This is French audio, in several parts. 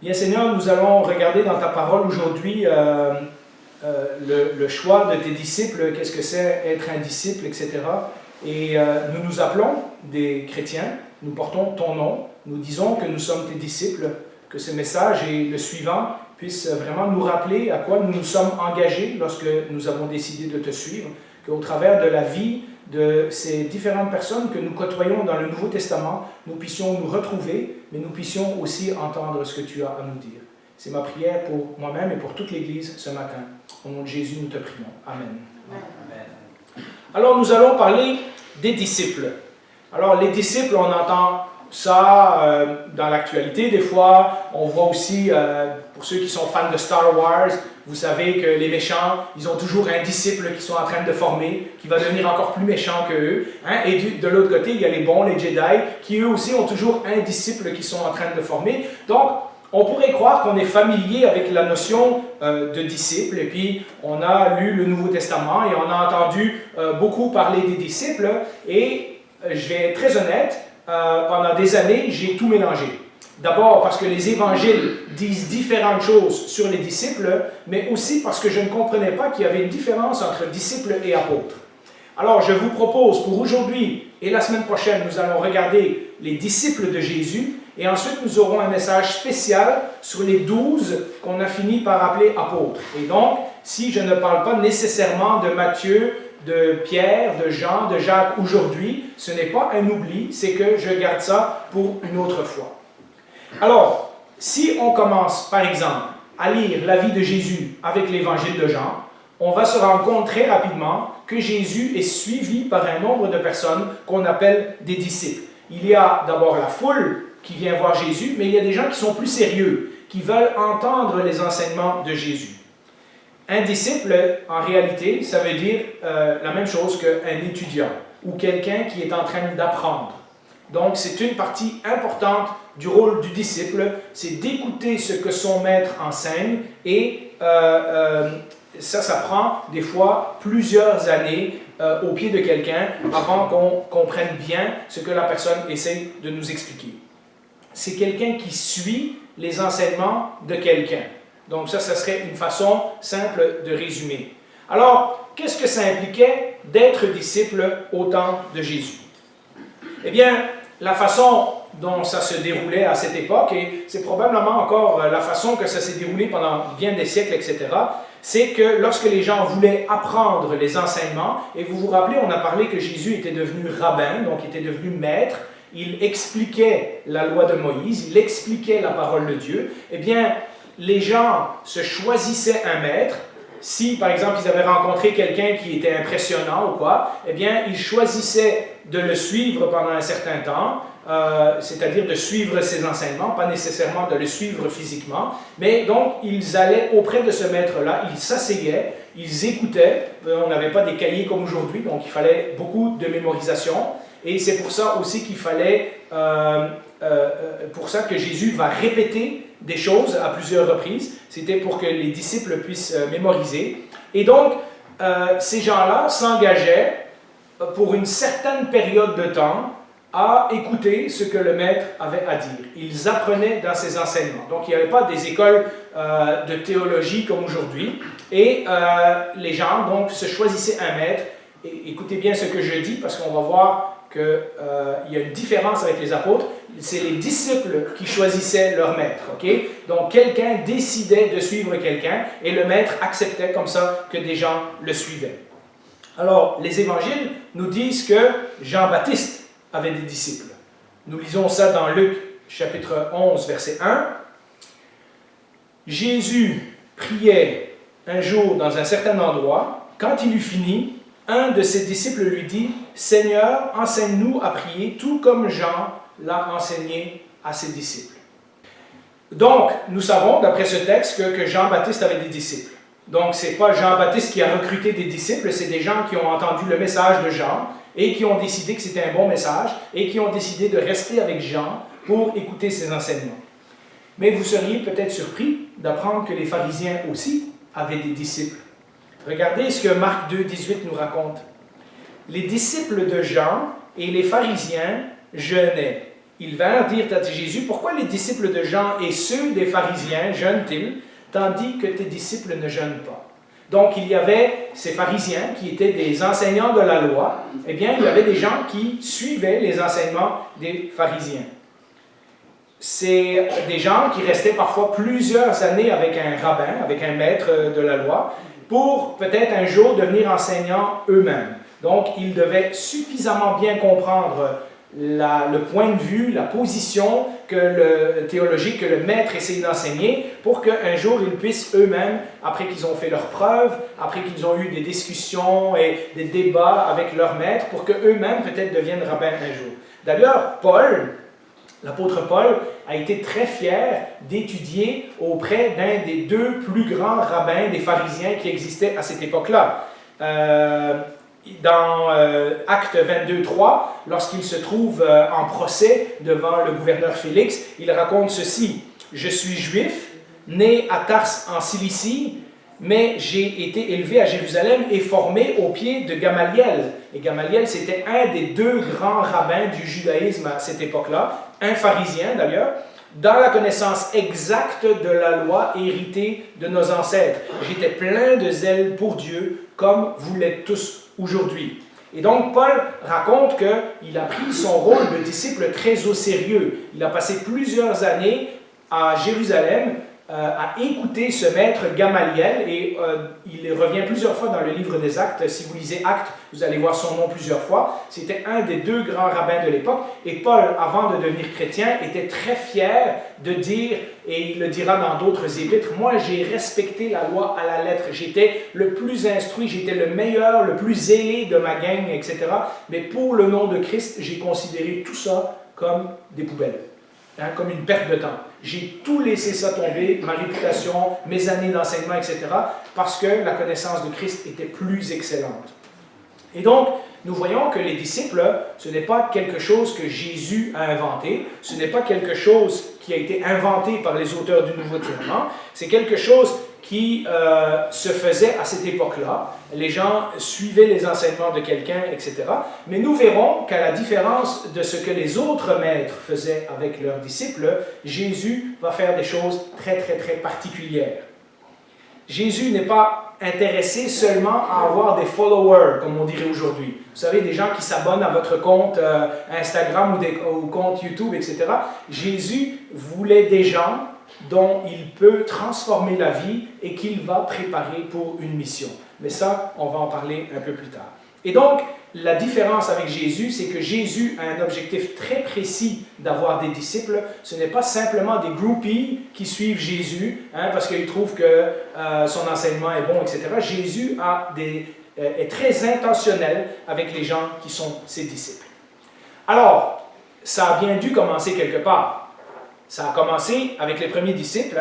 Bien Seigneur, nous allons regarder dans ta parole aujourd'hui le choix de tes disciples, qu'est-ce que c'est être un disciple, etc. Et nous nous appelons des chrétiens, nous portons ton nom, nous disons que nous sommes tes disciples, que ce message et le suivant puissent vraiment nous rappeler à quoi nous nous sommes engagés lorsque nous avons décidé de te suivre, qu'au travers de la vie de ces différentes personnes que nous côtoyons dans le Nouveau Testament, nous puissions nous retrouver, mais nous puissions aussi entendre ce que tu as à nous dire. C'est ma prière pour moi-même et pour toute l'Église ce matin. Au nom de Jésus, nous te prions. Amen. Amen. Alors, nous allons parler des disciples. Alors, les disciples, on entend ça dans l'actualité. Des fois, on voit aussi, pour ceux qui sont fans de Star Wars, vous savez que les méchants, ils ont toujours un disciple qu'ils sont en train de former, qui va devenir encore plus méchant qu'eux. Hein? Et de l'autre côté, il y a les bons, les Jedi, qui eux aussi ont toujours un disciple qu'ils sont en train de former. Donc, on pourrait croire qu'on est familier avec la notion de disciple, et puis on a lu le Nouveau Testament et on a entendu beaucoup parler des disciples, et je vais être très honnête, pendant des années, j'ai tout mélangé. D'abord parce que les évangiles disent différentes choses sur les disciples, mais aussi parce que je ne comprenais pas qu'il y avait une différence entre disciples et apôtres. Alors, je vous propose pour aujourd'hui et la semaine prochaine, nous allons regarder les disciples de Jésus, et ensuite nous aurons un message spécial sur les 12 qu'on a fini par appeler apôtres. Et donc, si je ne parle pas nécessairement de Matthieu, de Pierre, de Jean, de Jacques aujourd'hui, ce n'est pas un oubli, c'est que je garde ça pour une autre fois. Alors, si on commence, par exemple, à lire la vie de Jésus avec l'évangile de Jean, on va se rendre compte très rapidement que Jésus est suivi par un nombre de personnes qu'on appelle des disciples. Il y a d'abord la foule qui vient voir Jésus, mais il y a des gens qui sont plus sérieux, qui veulent entendre les enseignements de Jésus. Un disciple, en réalité, ça veut dire la même chose qu'un étudiant ou quelqu'un qui est en train d'apprendre. Donc, c'est une partie importante du rôle du disciple, c'est d'écouter ce que son maître enseigne, et ça prend des fois plusieurs années au pied de quelqu'un avant qu'on comprenne bien ce que la personne essaie de nous expliquer. C'est quelqu'un qui suit les enseignements de quelqu'un. Donc ça serait une façon simple de résumer. Alors, qu'est-ce que ça impliquait d'être disciple au temps de Jésus? Eh bien, la façon dont ça se déroulait à cette époque, et c'est probablement encore la façon que ça s'est déroulé pendant bien des siècles, etc., c'est que lorsque les gens voulaient apprendre les enseignements, et vous vous rappelez, on a parlé que Jésus était devenu rabbin, donc il était devenu maître, il expliquait la loi de Moïse, il expliquait la parole de Dieu, eh bien, les gens se choisissaient un maître. Si, par exemple, ils avaient rencontré quelqu'un qui était impressionnant ou quoi, eh bien, ils choisissaient de le suivre pendant un certain temps, c'est-à-dire de suivre ses enseignements, pas nécessairement de le suivre physiquement, mais donc, ils allaient auprès de ce maître-là, ils s'asseyaient, ils écoutaient, on n'avait pas des cahiers comme aujourd'hui, donc il fallait beaucoup de mémorisation, et c'est pour ça aussi qu'il fallait, pour ça que Jésus va répéter des choses à plusieurs reprises. C'était pour que les disciples puissent mémoriser. Et donc, ces gens-là s'engageaient pour une certaine période de temps à écouter ce que le maître avait à dire. Ils apprenaient dans ses enseignements. Donc, il n'y avait pas des écoles de théologie comme aujourd'hui. Et les gens, donc, se choisissaient un maître. Et écoutez bien ce que je dis, parce qu'on va voir qu'il y a une différence avec les apôtres. C'est les disciples qui choisissaient leur maître. Okay? Donc, quelqu'un décidait de suivre quelqu'un et le maître acceptait comme ça que des gens le suivaient. Alors, les évangiles nous disent que Jean-Baptiste avait des disciples. Nous lisons ça dans Luc, chapitre 11, verset 1. Jésus priait un jour dans un certain endroit. Quand il eut fini, un de ses disciples lui dit « Seigneur, enseigne-nous à prier, tout comme Jean l'a enseigné à ses disciples. » Donc, nous savons, d'après ce texte, que Jean-Baptiste avait des disciples. Donc, ce n'est pas Jean-Baptiste qui a recruté des disciples, c'est des gens qui ont entendu le message de Jean et qui ont décidé que c'était un bon message et qui ont décidé de rester avec Jean pour écouter ses enseignements. Mais vous seriez peut-être surpris d'apprendre que les pharisiens aussi avaient des disciples. Regardez ce que Marc 2, 18 nous raconte. Les disciples de Jean et les pharisiens jeûnaient. ils vinrent dire à Jésus, « Pourquoi les disciples de Jean et ceux des pharisiens jeûnent-ils, tandis que tes disciples ne jeûnent pas? » Donc, il y avait ces pharisiens qui étaient des enseignants de la loi. Eh bien, il y avait des gens qui suivaient les enseignements des pharisiens. C'est des gens qui restaient parfois plusieurs années avec un rabbin, avec un maître de la loi, pour peut-être un jour devenir enseignants eux-mêmes. Donc, ils devaient suffisamment bien comprendre le point de vue, la position théologique que le maître essayait d'enseigner pour qu'un jour ils puissent eux-mêmes, après qu'ils ont fait leurs preuves, après qu'ils ont eu des discussions et des débats avec leur maître, pour qu'eux-mêmes peut-être deviennent rabbins un jour. D'ailleurs, l'apôtre Paul a été très fier d'étudier auprès d'un des deux plus grands rabbins des pharisiens qui existaient à cette époque-là. Dans Actes 22:3, lorsqu'il se trouve en procès devant le gouverneur Félix, il raconte ceci. « Je suis juif, né à Tarse en Cilicie, mais j'ai été élevé à Jérusalem et formé aux pieds de Gamaliel. » Et Gamaliel, c'était un des deux grands rabbins du judaïsme à cette époque-là, un pharisien d'ailleurs, dans la connaissance exacte de la loi héritée de nos ancêtres. J'étais plein de zèle pour Dieu, comme vous l'êtes tous aujourd'hui. Et donc, Paul raconte qu'il a pris son rôle de disciple très au sérieux. Il a passé plusieurs années à Jérusalem à écouter ce maître Gamaliel, et il revient plusieurs fois dans le livre des Actes. Si vous lisez Actes, vous allez voir son nom plusieurs fois. C'était un des deux grands rabbins de l'époque, et Paul, avant de devenir chrétien, était très fier de dire, et il le dira dans d'autres épîtres, « Moi, j'ai respecté la loi à la lettre, j'étais le plus instruit, j'étais le meilleur, le plus zélé de ma gang, etc. Mais pour le nom de Christ, j'ai considéré tout ça comme des poubelles. » Comme une perte de temps. J'ai tout laissé ça tomber, ma réputation, mes années d'enseignement, etc., parce que la connaissance de Christ était plus excellente. Et donc, nous voyons que les disciples, ce n'est pas quelque chose que Jésus a inventé, ce n'est pas quelque chose qui a été inventé par les auteurs du Nouveau Testament, c'est quelque chose qui se faisait à cette époque-là. Les gens suivaient les enseignements de quelqu'un, etc. Mais nous verrons qu'à la différence de ce que les autres maîtres faisaient avec leurs disciples, Jésus va faire des choses très, très, très particulières. Jésus n'est pas intéressé seulement à avoir des followers, comme on dirait aujourd'hui. Vous savez, des gens qui s'abonnent à votre compte Instagram ou compte YouTube, etc. Jésus voulait des gens dont il peut transformer la vie et qu'il va préparer pour une mission. Mais ça, on va en parler un peu plus tard. Et donc, la différence avec Jésus, c'est que Jésus a un objectif très précis d'avoir des disciples. Ce n'est pas simplement des groupies qui suivent Jésus, parce qu'ils trouvent que son enseignement est bon, etc. Jésus est très intentionnel avec les gens qui sont ses disciples. Alors, ça a bien dû commencer quelque part. Ça a commencé avec les premiers disciples.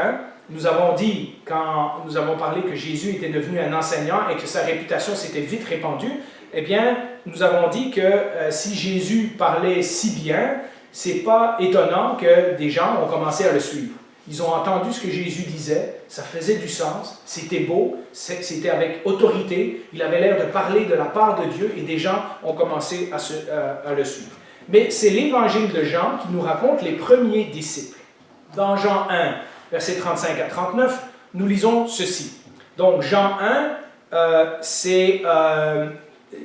Nous avons dit, quand nous avons parlé que Jésus était devenu un enseignant et que sa réputation s'était vite répandue, eh bien, nous avons dit que si Jésus parlait si bien, c'est pas étonnant que des gens ont commencé à le suivre. Ils ont entendu ce que Jésus disait, ça faisait du sens, c'était beau, c'était avec autorité, il avait l'air de parler de la part de Dieu et des gens ont commencé à le suivre. Mais c'est l'évangile de Jean qui nous raconte les premiers disciples. Dans Jean 1, versets 35 à 39, nous lisons ceci. Donc, Jean 1,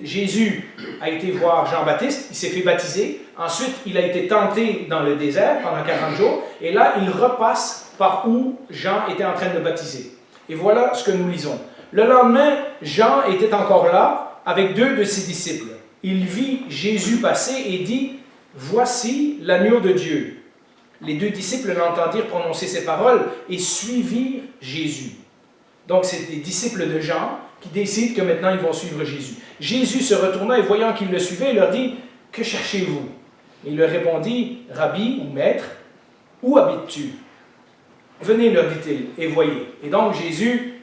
Jésus a été voir Jean-Baptiste, il s'est fait baptiser. Ensuite, il a été tenté dans le désert pendant 40 jours. Et là, il repasse par où Jean était en train de baptiser. Et voilà ce que nous lisons. Le lendemain, Jean était encore là avec deux de ses disciples. Il vit Jésus passer et dit « Voici l'agneau de Dieu ». Les deux disciples l'entendirent prononcer ces paroles et suivirent Jésus. Donc, c'est des disciples de Jean qui décident que maintenant ils vont suivre Jésus. Jésus se retourna et voyant qu'ils le suivaient, il leur dit « Que cherchez-vous » Il leur répondit « Rabbi ou maître, où habites-tu » Venez, leur dit-il, et voyez. Et donc, Jésus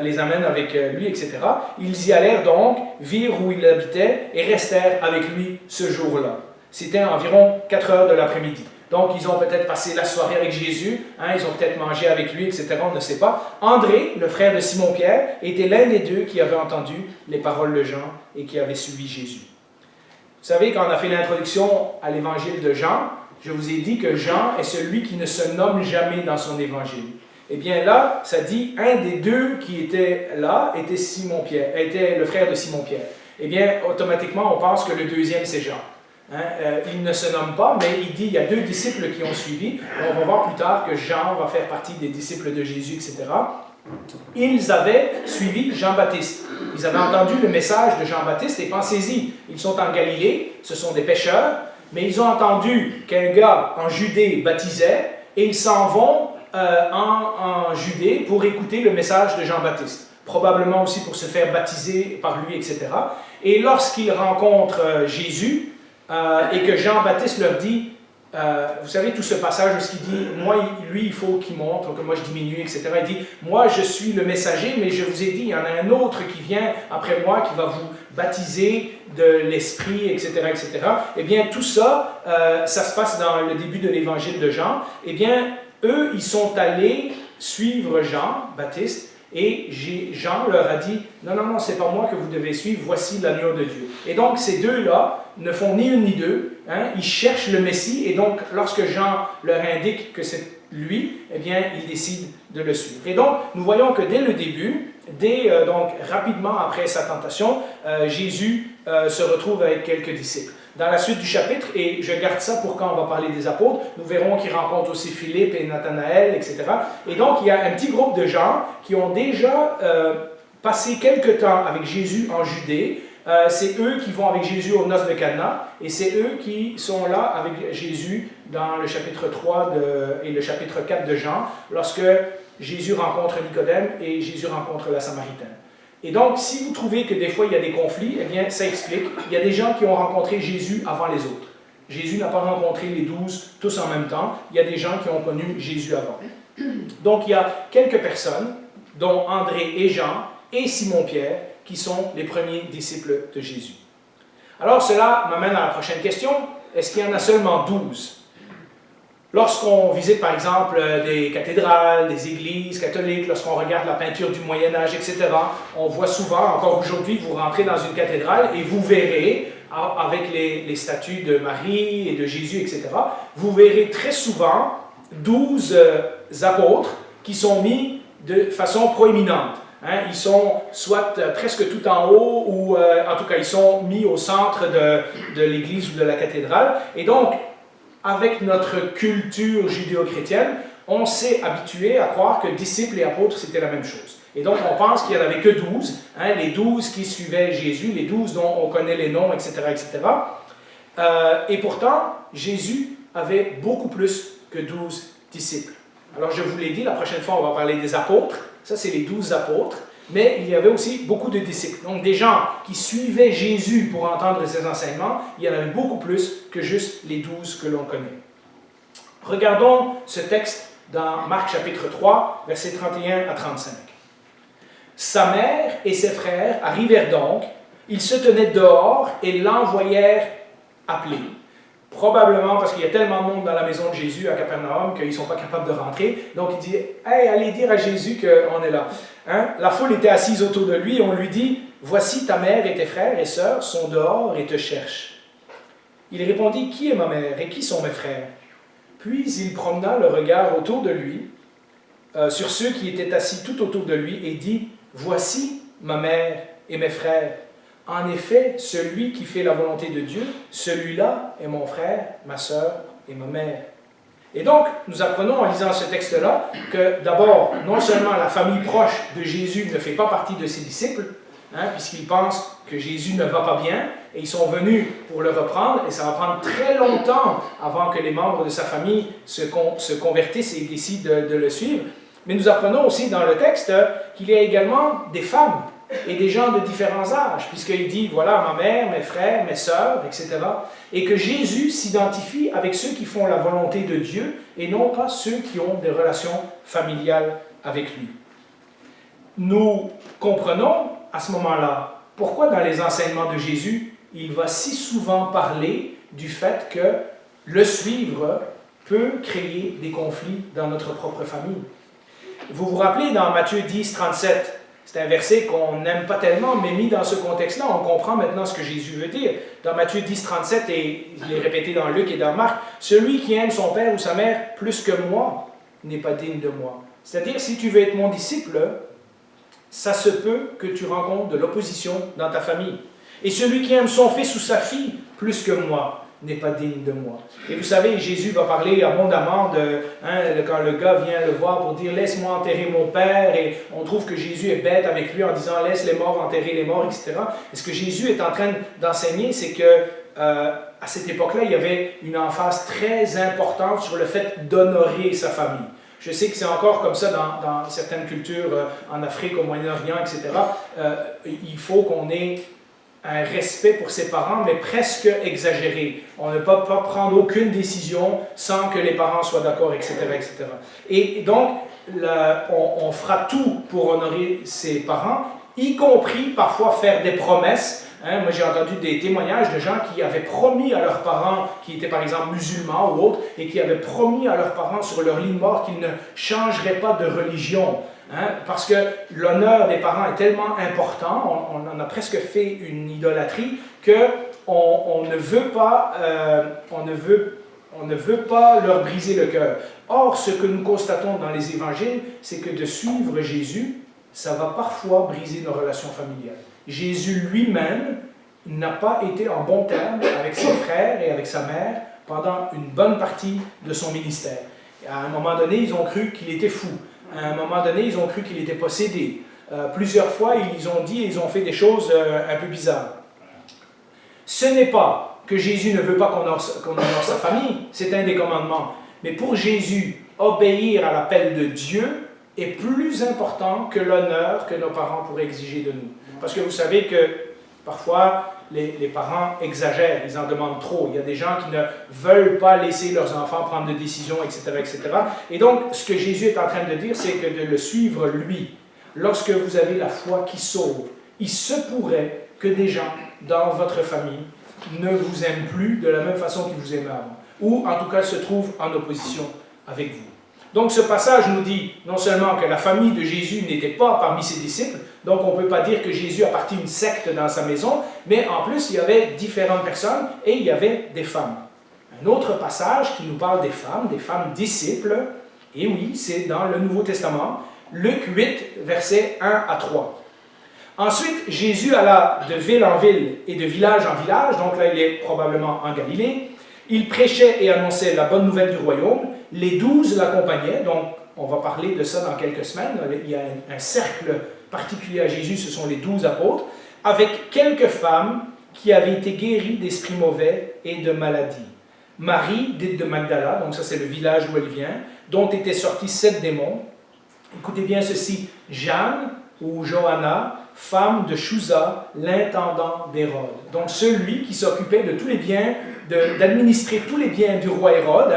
les amène avec lui, etc. Ils y allèrent donc, virent où il habitait et restèrent avec lui ce jour-là. C'était environ 4 heures de l'après-midi. Donc, ils ont peut-être passé la soirée avec Jésus, ils ont peut-être mangé avec lui, etc., on ne sait pas. André, le frère de Simon-Pierre, était l'un des deux qui avait entendu les paroles de Jean et qui avait suivi Jésus. Vous savez, quand on a fait l'introduction à l'évangile de Jean, je vous ai dit que Jean est celui qui ne se nomme jamais dans son évangile. Eh bien là, ça dit, un des deux qui était là était Simon-Pierre, était le frère de Simon-Pierre. Eh bien, automatiquement, on pense que le deuxième, c'est Jean. Il ne se nomme pas, mais il dit, il y a deux disciples qui ont suivi. On va voir plus tard que Jean va faire partie des disciples de Jésus, etc. Ils avaient suivi Jean-Baptiste. Ils avaient entendu le message de Jean-Baptiste, et pensez-y, ils sont en Galilée, ce sont des pêcheurs, mais ils ont entendu qu'un gars en Judée baptisait, et ils s'en vont en Judée pour écouter le message de Jean-Baptiste. Probablement aussi pour se faire baptiser par lui, etc. Et lorsqu'ils rencontrent Jésus, et que Jean-Baptiste leur dit, vous savez tout ce passage où il dit, moi, lui, il faut qu'il monte, que moi je diminue, etc. Il dit, moi je suis le messager, mais je vous ai dit, il y en a un autre qui vient après moi, qui va vous baptiser de l'Esprit, etc., etc. Eh bien, tout ça, ça se passe dans le début de l'évangile de Jean. Eh bien, eux, ils sont allés suivre Jean-Baptiste, et Jean leur a dit, non, non, non, c'est pas moi que vous devez suivre, voici l'agneau de Dieu. Et donc, ces deux-là ne font ni une ni deux, ils cherchent le Messie, et donc, lorsque Jean leur indique que c'est lui, eh bien, ils décident de le suivre. Et donc, nous voyons que dès le début, donc, rapidement après sa tentation, Jésus se retrouve avec quelques disciples. Dans la suite du chapitre, et je garde ça pour quand on va parler des apôtres, nous verrons qu'il rencontre aussi Philippe et Nathanaël, etc. Et donc, il y a un petit groupe de gens qui ont déjà passé quelque temps avec Jésus en Judée. C'est eux qui vont avec Jésus aux noces de Cana, et c'est eux qui sont là avec Jésus dans le chapitre 3 et le chapitre 4 de Jean, lorsque Jésus rencontre Nicodème et Jésus rencontre la Samaritaine. Et donc, si vous trouvez que des fois il y a des conflits, eh bien, ça explique. Il y a des gens qui ont rencontré Jésus avant les autres. Jésus n'a pas rencontré les 12 tous en même temps. Il y a des gens qui ont connu Jésus avant. Donc, il y a quelques personnes, dont André et Jean et Simon-Pierre, qui sont les premiers disciples de Jésus. Alors, cela m'amène à la prochaine question. Est-ce qu'il y en a seulement 12? Lorsqu'on visite, par exemple, des cathédrales, des églises catholiques, lorsqu'on regarde la peinture du Moyen-Âge, etc., on voit souvent, encore aujourd'hui, vous rentrez dans une cathédrale et vous verrez, avec les statues de Marie et de Jésus, etc., vous verrez très souvent 12 apôtres qui sont mis de façon proéminente. Ils sont soit presque tout en haut, ou en tout cas, ils sont mis au centre de l'église ou de la cathédrale. Et donc, avec notre culture judéo-chrétienne, on s'est habitué à croire que disciples et apôtres, c'était la même chose. Et donc, on pense qu'il n'y en avait que 12, les 12 qui suivaient Jésus, les 12 dont on connaît les noms, etc., etc. Et pourtant, Jésus avait beaucoup plus que 12 disciples. Alors, je vous l'ai dit, la prochaine fois, on va parler des apôtres. Ça, c'est les 12 apôtres. Mais il y avait aussi beaucoup de disciples. Donc, des gens qui suivaient Jésus pour entendre ses enseignements, il y en avait beaucoup plus que juste les 12 que l'on connaît. Regardons ce texte dans Marc chapitre 3, versets 31 à 35. Sa mère et ses frères arrivèrent donc, ils se tenaient dehors et l'envoyèrent appeler. Probablement parce qu'il y a tellement de monde dans la maison de Jésus à Capernaum qu'ils ne sont pas capables de rentrer. Donc il dit, hey, allez dire à Jésus qu'on est là. La foule était assise autour de lui et on lui dit, voici ta mère et tes frères et sœurs sont dehors et te cherchent. Il répondit, qui est ma mère et qui sont mes frères? Puis il promena le regard autour de lui, sur ceux qui étaient assis tout autour de lui et dit, voici ma mère et mes frères. En effet, celui qui fait la volonté de Dieu, celui-là est mon frère, ma sœur et ma mère. Et donc, nous apprenons en lisant ce texte-là que d'abord, non seulement la famille proche de Jésus ne fait pas partie de ses disciples, puisqu'ils pensent que Jésus ne va pas bien, et ils sont venus pour le reprendre, et ça va prendre très longtemps avant que les membres de sa famille se convertissent et décident de le suivre. Mais nous apprenons aussi dans le texte qu'il y a également des femmes et des gens de différents âges, puisqu'il dit, voilà ma mère, mes frères, mes sœurs, etc. Et que Jésus s'identifie avec ceux qui font la volonté de Dieu et non pas ceux qui ont des relations familiales avec lui. Nous comprenons à ce moment-là pourquoi dans les enseignements de Jésus, il va si souvent parler du fait que le suivre peut créer des conflits dans notre propre famille. Vous vous rappelez dans Matthieu 10, 37, C'est un verset qu'on n'aime pas tellement, mais mis dans ce contexte-là, on comprend maintenant ce que Jésus veut dire. Dans Matthieu 10, 37, et il est répété dans Luc et dans Marc, « Celui qui aime son père ou sa mère plus que moi n'est pas digne de moi. » C'est-à-dire, si tu veux être mon disciple, ça se peut que tu rencontres de l'opposition dans ta famille. Et celui qui aime son fils ou sa fille plus que moi n'est pas digne de moi. Et vous savez, Jésus va parler abondamment quand le gars vient le voir pour dire « Laisse-moi enterrer mon père », et on trouve que Jésus est bête avec lui en disant « Laisse les morts enterrer les morts », etc. Et ce que Jésus est en train d'enseigner, c'est que à cette époque-là, il y avait une emphase très importante sur le fait d'honorer sa famille. Je sais que c'est encore comme ça dans certaines cultures en Afrique, au Moyen-Orient, etc. Il faut qu'on ait un respect pour ses parents, mais presque exagéré. On ne peut pas prendre aucune décision sans que les parents soient d'accord, etc., etc. Et donc, on fera tout pour honorer ses parents, y compris parfois faire des promesses. Moi, j'ai entendu des témoignages de gens qui avaient promis à leurs parents, qui étaient par exemple musulmans ou autres, et qui avaient promis à leurs parents sur leur lit de mort qu'ils ne changeraient pas de religion. Parce que l'honneur des parents est tellement important, on en a presque fait une idolâtrie, qu'on ne veut pas, on ne veut pas leur briser le cœur. Or, ce que nous constatons dans les évangiles, c'est que de suivre Jésus, ça va parfois briser nos relations familiales. Jésus lui-même n'a pas été en bon terme avec ses frères et avec sa mère pendant une bonne partie de son ministère. À un moment donné, ils ont cru qu'il était fou. À un moment donné, ils ont cru qu'il était possédé. Plusieurs fois, ils ont dit et ils ont fait des choses un peu bizarres. Ce n'est pas que Jésus ne veut pas qu'on honore sa famille, c'est un des commandements. Mais pour Jésus, obéir à l'appel de Dieu est plus important que l'honneur que nos parents pourraient exiger de nous. Parce que vous savez que parfois, les parents exagèrent, ils en demandent trop. Il y a des gens qui ne veulent pas laisser leurs enfants prendre de décisions, etc., etc. Et donc, ce que Jésus est en train de dire, c'est que de le suivre, lui, lorsque vous avez la foi qui sauve, il se pourrait que des gens dans votre famille ne vous aiment plus de la même façon qu'ils vous aimaient avant, ou en tout cas se trouvent en opposition avec vous. Donc ce passage nous dit non seulement que la famille de Jésus n'était pas parmi ses disciples, donc on ne peut pas dire que Jésus a parti une secte dans sa maison, mais en plus il y avait différentes personnes et il y avait des femmes. Un autre passage qui nous parle des femmes disciples, et oui, c'est dans le Nouveau Testament, Luc 8, versets 1 à 3. Ensuite, Jésus alla de ville en ville et de village en village, donc là il est probablement en Galilée. Il prêchait et annonçait la bonne nouvelle du royaume. Les 12 l'accompagnaient, donc on va parler de ça dans quelques semaines. Il y a un cercle particulier à Jésus, ce sont les 12 apôtres, avec quelques femmes qui avaient été guéries d'esprits mauvais et de maladies. Marie, dite de Magdala, donc ça c'est le village où elle vient, dont étaient sortis 7 démons. Écoutez bien ceci, Jeanne ou Johanna, femme de Chouza, l'intendant d'Hérode. Donc celui qui s'occupait de tous les biens, d'administrer tous les biens du roi Hérode,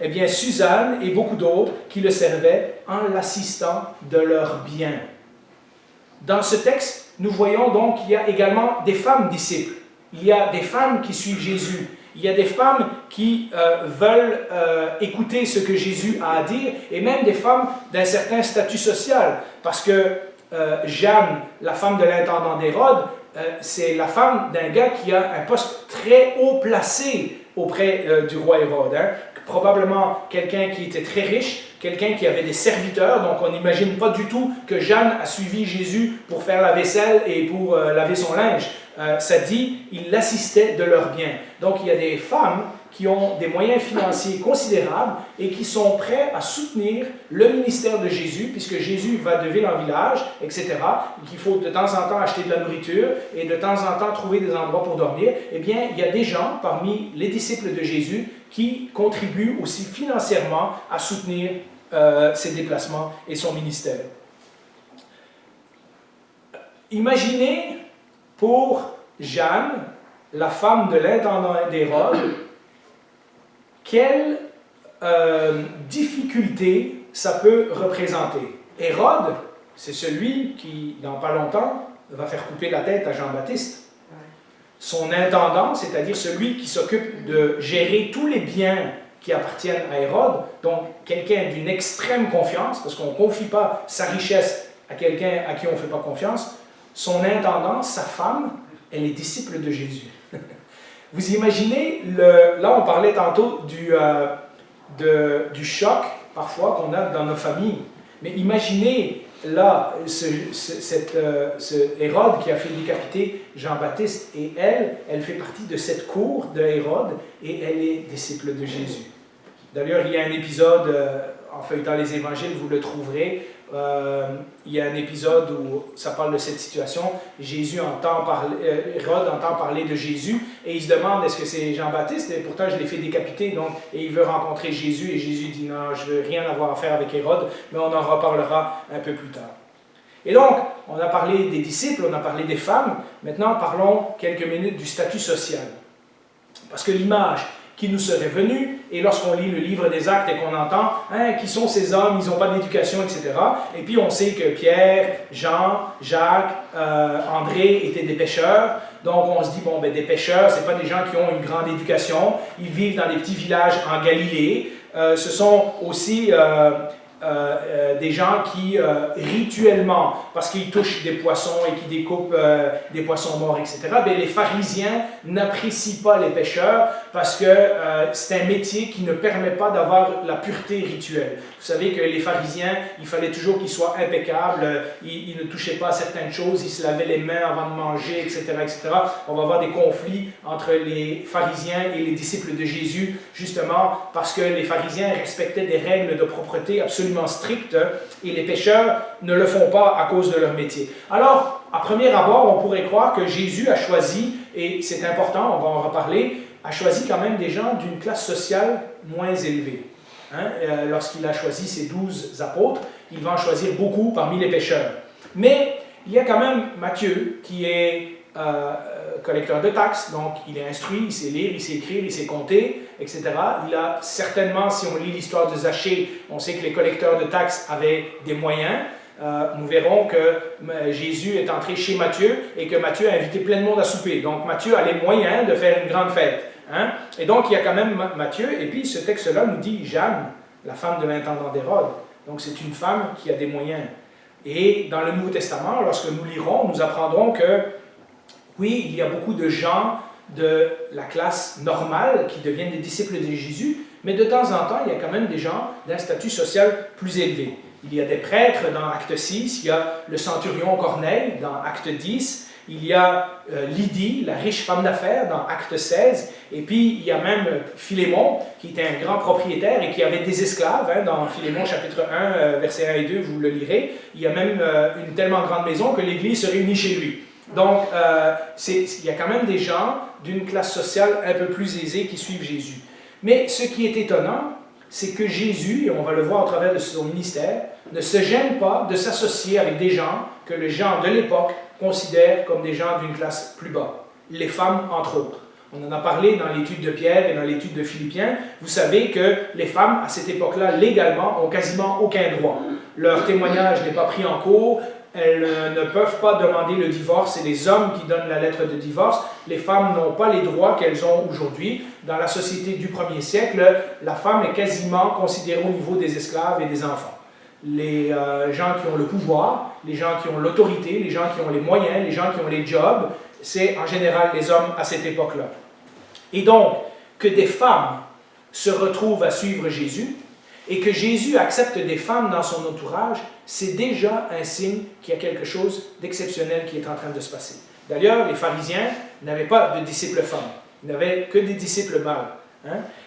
eh bien Suzanne et beaucoup d'autres qui le servaient en l'assistant de leurs biens. Dans ce texte, nous voyons donc qu'il y a également des femmes disciples. Il y a des femmes qui suivent Jésus. Il y a des femmes qui veulent écouter ce que Jésus a à dire, et même des femmes d'un certain statut social, parce que Jeanne, la femme de l'intendant d'Hérode, c'est la femme d'un gars qui a un poste très haut placé auprès du roi Hérode. Probablement quelqu'un qui était très riche, quelqu'un qui avait des serviteurs, donc on n'imagine pas du tout que Jeanne a suivi Jésus pour faire la vaisselle et pour laver son linge. Ça dit, il l'assistait de leurs biens. Donc il y a des femmes qui ont des moyens financiers considérables et qui sont prêts à soutenir le ministère de Jésus, puisque Jésus va de ville en village, etc., et qu'il faut de temps en temps acheter de la nourriture et de temps en temps trouver des endroits pour dormir. Eh bien, il y a des gens parmi les disciples de Jésus qui contribuent aussi financièrement à soutenir ses déplacements et son ministère. Imaginez pour Jeanne, la femme de l'intendant d'Hérode, quelle difficulté ça peut représenter. Hérode, c'est celui qui, dans pas longtemps, va faire couper la tête à Jean-Baptiste. Son intendant, c'est-à-dire celui qui s'occupe de gérer tous les biens qui appartiennent à Hérode, donc quelqu'un d'une extrême confiance, parce qu'on ne confie pas sa richesse à quelqu'un à qui on ne fait pas confiance, son intendant, sa femme, elle est disciple de Jésus. Vous imaginez, là on parlait tantôt du choc parfois qu'on a dans nos familles, mais imaginez là ce Hérode qui a fait décapiter Jean-Baptiste, et elle fait partie de cette cour de Hérode, et elle est disciple de Jésus. D'ailleurs, il y a un épisode, en feuilletant les évangiles, vous le trouverez, il y a un épisode où ça parle de cette situation. Hérode entend parler de Jésus, et il se demande est-ce que c'est Jean-Baptiste, et pourtant je l'ai fait décapiter, et il veut rencontrer Jésus, et Jésus dit non, je ne veux rien avoir à faire avec Hérode, mais on en reparlera un peu plus tard. Et donc, on a parlé des disciples, on a parlé des femmes, maintenant parlons quelques minutes du statut social. Parce que l'image qui nous serait venue, et lorsqu'on lit le livre des Actes et qu'on entend qui sont ces hommes, ils n'ont pas d'éducation, etc. Et puis on sait que Pierre, Jean, Jacques, André étaient des pêcheurs. Donc on se dit, bon, ben, des pêcheurs, ce n'est pas des gens qui ont une grande éducation, ils vivent dans des petits villages en Galilée. Ce sont aussi des gens qui, rituellement, parce qu'ils touchent des poissons et qui découpent des poissons morts, etc., bien, les pharisiens n'apprécient pas les pêcheurs parce que c'est un métier qui ne permet pas d'avoir la pureté rituelle. Vous savez que les pharisiens, il fallait toujours qu'ils soient impeccables, ils ne touchaient pas à certaines choses, ils se lavaient les mains avant de manger, etc., etc. On va avoir des conflits entre les pharisiens et les disciples de Jésus, justement parce que les pharisiens respectaient des règles de propreté absolument strictes, et les pécheurs ne le font pas à cause de leur métier. Alors, à premier abord, on pourrait croire que Jésus a choisi, et c'est important, on va en reparler, a choisi quand même des gens d'une classe sociale moins élevée. Lorsqu'il a choisi ses 12 apôtres, il va en choisir beaucoup parmi les pécheurs. Mais il y a quand même Matthieu, qui est collecteur de taxes, donc il est instruit, il sait lire, il sait écrire, il sait compter, etc. Il a certainement, si on lit l'histoire de Zachée, on sait que les collecteurs de taxes avaient des moyens. Nous verrons que Jésus est entré chez Matthieu et que Matthieu a invité plein de monde à souper. Donc Matthieu a les moyens de faire une grande fête. Et donc il y a quand même Matthieu, et puis ce texte-là nous dit Jeanne, la femme de l'intendant d'Hérode. Donc c'est une femme qui a des moyens. Et dans le Nouveau Testament, lorsque nous lirons, nous apprendrons que oui, il y a beaucoup de gens de la classe normale qui deviennent des disciples de Jésus, mais de temps en temps, il y a quand même des gens d'un statut social plus élevé. Il y a des prêtres dans Acte 6, il y a le centurion Corneille dans Acte 10, il y a Lydie, la riche femme d'affaires dans Acte 16, et puis il y a même Philémon, qui était un grand propriétaire et qui avait des esclaves, dans Philémon chapitre 1, versets 1 et 2, vous le lirez. Il y a même une tellement grande maison que l'Église se réunit chez lui. Donc, il y a quand même des gens d'une classe sociale un peu plus aisée qui suivent Jésus. Mais ce qui est étonnant, c'est que Jésus, et on va le voir au travers de son ministère, ne se gêne pas de s'associer avec des gens que les gens de l'époque considèrent comme des gens d'une classe plus bas. Les femmes, entre autres. On en a parlé dans l'étude de Pierre et dans l'étude de Philippiens. Vous savez que les femmes, à cette époque-là, légalement, ont quasiment aucun droit. Leur témoignage n'est pas pris en cours. Elles ne peuvent pas demander le divorce, c'est les hommes qui donnent la lettre de divorce. Les femmes n'ont pas les droits qu'elles ont aujourd'hui. Dans la société du 1er siècle, la femme est quasiment considérée au niveau des esclaves et des enfants. Les gens qui ont le pouvoir, les gens qui ont l'autorité, les gens qui ont les moyens, les gens qui ont les jobs, c'est en général les hommes à cette époque-là. Et donc, que des femmes se retrouvent à suivre Jésus, et que Jésus accepte des femmes dans son entourage, c'est déjà un signe qu'il y a quelque chose d'exceptionnel qui est en train de se passer. D'ailleurs, les pharisiens n'avaient pas de disciples femmes, ils n'avaient que des disciples mâles.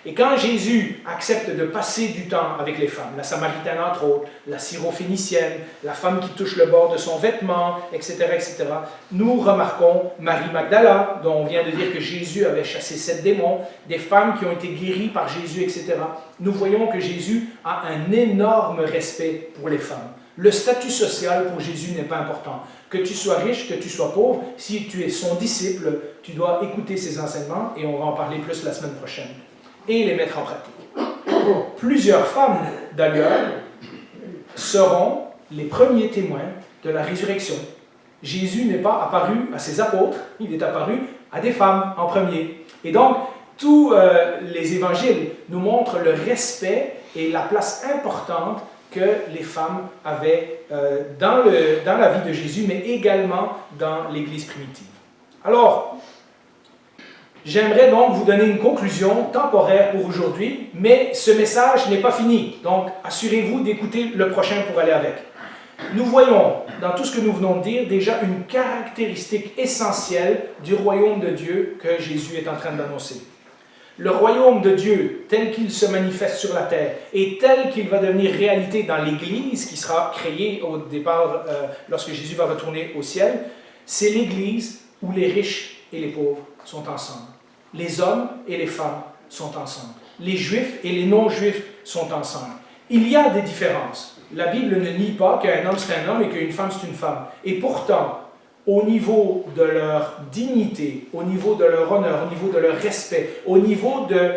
Et quand Jésus accepte de passer du temps avec les femmes, la Samaritaine entre autres, la Syrophénicienne, la femme qui touche le bord de son vêtement, etc., etc., nous remarquons Marie Magdala, dont on vient de dire que Jésus avait chassé 7 démons, des femmes qui ont été guéries par Jésus, etc. Nous voyons que Jésus a un énorme respect pour les femmes. Le statut social pour Jésus n'est pas important. Que tu sois riche, que tu sois pauvre, si tu es son disciple, tu dois écouter ses enseignements, et on va en parler plus la semaine prochaine, et les mettre en pratique. Plusieurs femmes, d'ailleurs, seront les premiers témoins de la résurrection. Jésus n'est pas apparu à ses apôtres, il est apparu à des femmes en premier. Et donc, tous les évangiles nous montrent le respect et la place importante que les femmes avaient dans la vie de Jésus, mais également dans l'Église primitive. Alors, j'aimerais donc vous donner une conclusion temporaire pour aujourd'hui, mais ce message n'est pas fini, donc assurez-vous d'écouter le prochain pour aller avec. Nous voyons dans tout ce que nous venons de dire déjà une caractéristique essentielle du royaume de Dieu que Jésus est en train d'annoncer. Le royaume de Dieu, tel qu'il se manifeste sur la terre et tel qu'il va devenir réalité dans l'Église qui sera créée au départ lorsque Jésus va retourner au ciel, c'est l'Église où les riches et les pauvres sont ensemble. Les hommes et les femmes sont ensemble. Les juifs et les non-juifs sont ensemble. Il y a des différences. La Bible ne nie pas qu'un homme c'est un homme et qu'une femme c'est une femme. Et pourtant, au niveau de leur dignité, au niveau de leur honneur, au niveau de leur respect, au niveau de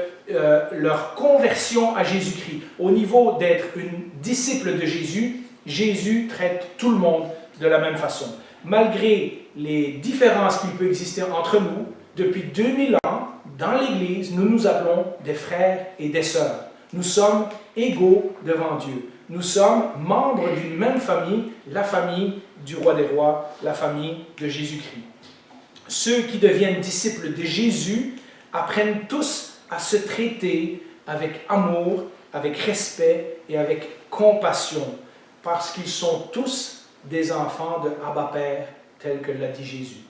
leur conversion à Jésus-Christ, au niveau d'être une disciple de Jésus, Jésus traite tout le monde de la même façon. Malgré les différences qu'il peut exister entre nous, depuis 2000 ans, dans l'Église, nous nous appelons des frères et des sœurs. Nous sommes égaux devant Dieu. Nous sommes membres d'une même famille, la famille du roi des rois, la famille de Jésus-Christ. Ceux qui deviennent disciples de Jésus apprennent tous à se traiter avec amour, avec respect et avec compassion, parce qu'ils sont tous des enfants de Abba Père, tel que l'a dit Jésus.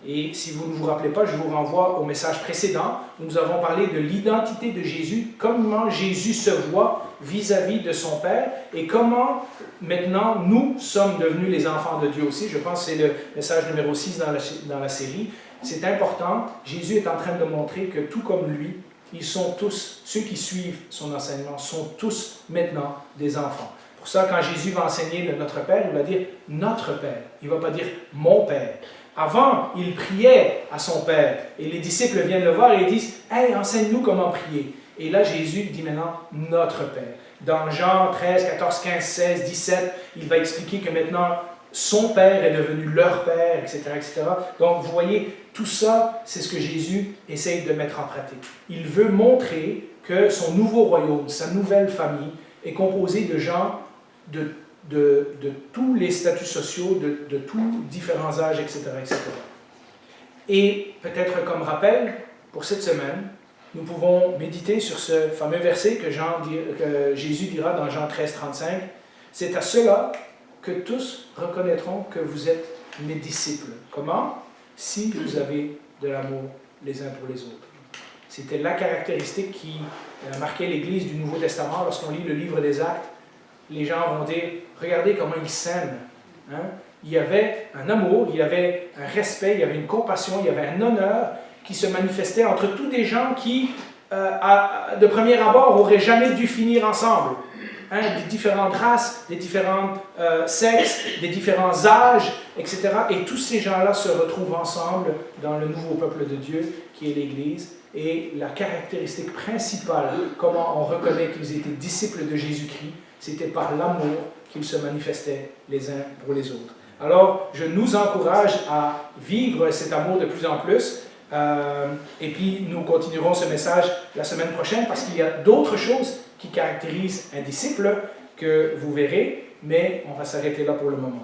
Et si vous ne vous rappelez pas, je vous renvoie au message précédent où nous avons parlé de l'identité de Jésus, comment Jésus se voit vis-à-vis de son Père et comment maintenant nous sommes devenus les enfants de Dieu aussi. Je pense que c'est le message numéro 6 dans la série. C'est important, Jésus est en train de montrer que tout comme lui, ils sont tous, ceux qui suivent son enseignement, sont tous maintenant des enfants. Pour ça, quand Jésus va enseigner de notre Père, il va dire « notre Père ». Il ne va pas dire « mon Père ». Avant, il priait à son Père et les disciples viennent le voir et ils disent « Hey, enseigne-nous comment prier ». Et là, Jésus dit maintenant « notre Père ». Dans Jean 13, 14, 15, 16, 17, il va expliquer que maintenant, son Père est devenu leur Père, etc., etc. Donc, vous voyez, tout ça, c'est ce que Jésus essaye de mettre en pratique. Il veut montrer que son nouveau royaume, sa nouvelle famille, est composée de gens de tous les statuts sociaux, de tous différents âges, etc., etc. Et peut-être comme rappel, pour cette semaine, nous pouvons méditer sur ce fameux verset que Jésus dira dans Jean 13, 35. « C'est à cela que tous reconnaîtront que vous êtes mes disciples. » Comment? Si vous avez de l'amour les uns pour les autres. C'était la caractéristique qui marquait l'Église du Nouveau Testament. Lorsqu'on lit le livre des Actes, les gens vont dire, regardez comment ils s'aiment. Hein? Il y avait un amour, il y avait un respect, il y avait une compassion, il y avait un honneur qui se manifestait entre tous des gens qui, de premier abord, n'auraient jamais dû finir ensemble. Hein? Des différentes races, des différents sexes, des différents âges, etc. Et tous ces gens-là se retrouvent ensemble dans le nouveau peuple de Dieu qui est l'Église. Et la caractéristique principale, comment on reconnaît qu'ils étaient disciples de Jésus-Christ, c'était par l'amour qu'ils se manifestaient les uns pour les autres. Alors, je nous encourage à vivre cet amour de plus en plus. Et puis, nous continuerons ce message la semaine prochaine parce qu'il y a d'autres choses qui caractérisent un disciple que vous verrez, mais on va s'arrêter là pour le moment.